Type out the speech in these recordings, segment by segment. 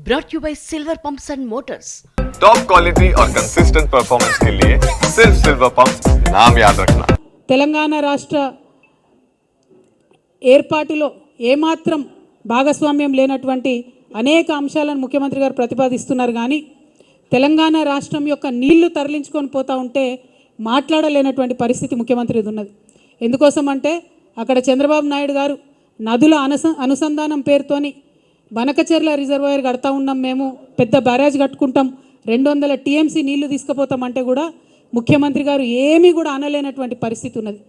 brought you by Silver Pumps and Motors. Top quality और consistent performance के लिए सिर्फ सिल्वर पंप्स नाम याद रखना. తెలంగాణ రాష్ట్ర ఏర్పాటులో ఏమాత్రం భాగస్వామ్యం లేనటువంటి అనేక అంశాలను ముఖ్యమంత్రి గారు ప్రతిపాదిస్తున్నారు. కానీ తెలంగాణ రాష్ట్రం యొక్క నీళ్లు తరలించుకొని పోతూ ఉంటే మాట్లాడలేనటువంటి పరిస్థితి ముఖ్యమంత్రిది ఉన్నది. ఎందుకోసం అంటే అక్కడ చంద్రబాబు నాయుడు గారు నదుల అనుసంధానం పేరుతోని బనకచెర్ల రిజర్వాయర్ కడతా ఉన్నాం, మేము పెద్ద బ్యారేజ్ కట్టుకుంటాం, 200 టీఎంసీ నీళ్లు తీసుకుపోతామంటే కూడా ముఖ్యమంత్రి గారు ఏమీ కూడా అనలేనటువంటి పరిస్థితి ఉన్నది.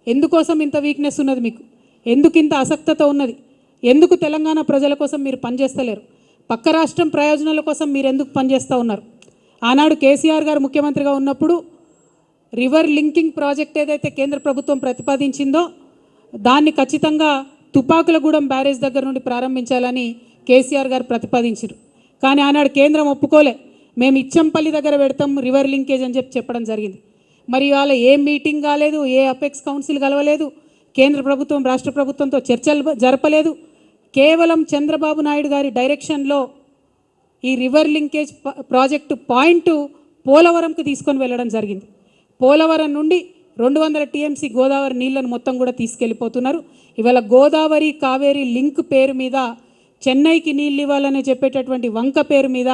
ఎందుకోసం ఇంత వీక్నెస్ ఉన్నది మీకు? ఎందుకు ఇంత అసక్తత ఉన్నది? ఎందుకు తెలంగాణ ప్రజల కోసం మీరు పనిచేస్తలేరు? పక్క రాష్ట్రం ప్రయోజనాల కోసం మీరు ఎందుకు పనిచేస్తూ ఉన్నారు? ఆనాడు కేసీఆర్ గారు ముఖ్యమంత్రిగా ఉన్నప్పుడు రివర్ లింకింగ్ ప్రాజెక్ట్ ఏదైతే కేంద్ర ప్రభుత్వం ప్రతిపాదించిందో దాన్ని ఖచ్చితంగా తుపాకులగూడెం బ్యారేజ్ దగ్గర నుండి ప్రారంభించాలని కేసీఆర్ గారు ప్రతిపాదించారు. కానీ ఆనాడు కేంద్రం ఒప్పుకోలే. మేము ఇచ్చంపల్లి దగ్గర పెడతాం రివర్ లింకేజ్ అని చెప్పడం జరిగింది. మరి ఇవాళ ఏ మీటింగ్ కాలేదు, ఏ అపెక్స్ కౌన్సిల్ కలవలేదు, కేంద్ర ప్రభుత్వం రాష్ట్ర ప్రభుత్వంతో చర్చలు జరపలేదు. కేవలం చంద్రబాబు నాయుడు గారి డైరెక్షన్లో ఈ రివర్ లింకేజ్ ప్రాజెక్టు పాయింట్ పోలవరంకి తీసుకొని వెళ్ళడం జరిగింది. పోలవరం నుండి 200 టీఎంసీ గోదావరి నీళ్లను మొత్తం కూడా తీసుకెళ్ళిపోతున్నారు. ఇవాళ గోదావరి కావేరీ లింక్ పేరు మీద చెన్నైకి నీళ్ళు ఇవ్వాలని చెప్పేటటువంటి వంక పేరు మీద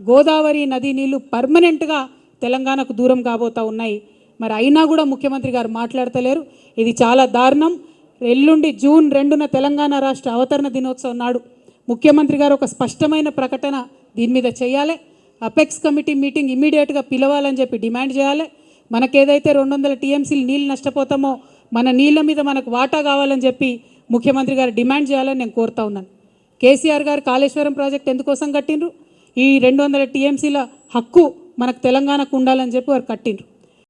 గోదావరి నది నీళ్లు పర్మనెంట్గా తెలంగాణకు దూరం కాబోతూ ఉన్నాయి. మరి అయినా కూడా ముఖ్యమంత్రి గారు మాట్లాడతలేరు. ఇది చాలా దారుణం. ఎల్లుండి జూన్ 2న తెలంగాణ రాష్ట్ర అవతరణ దినోత్సవం నాడు ముఖ్యమంత్రి గారు ఒక స్పష్టమైన ప్రకటన దీని మీద చేయాలి. అపెక్స్ కమిటీ మీటింగ్ ఇమీడియట్గా పిలవాలని చెప్పి డిమాండ్ చేయాలి. మనకేదైతే 200 టీఎంసీలు నీళ్ళు నష్టపోతామో మన నీళ్ళ మీద మనకు వాటా కావాలని చెప్పి ముఖ్యమంత్రి గారు డిమాండ్ చేయాలని నేను కోరుతా ఉన్నాను. కేసీఆర్ గారు కాళేశ్వరం ప్రాజెక్ట్ ఎందుకోసం కట్టిండ్రు? ఈ 200 టీఎంసీల హక్కు మనకు తెలంగాణకు ఉండాలని చెప్పి వారు కట్టిండ్రు.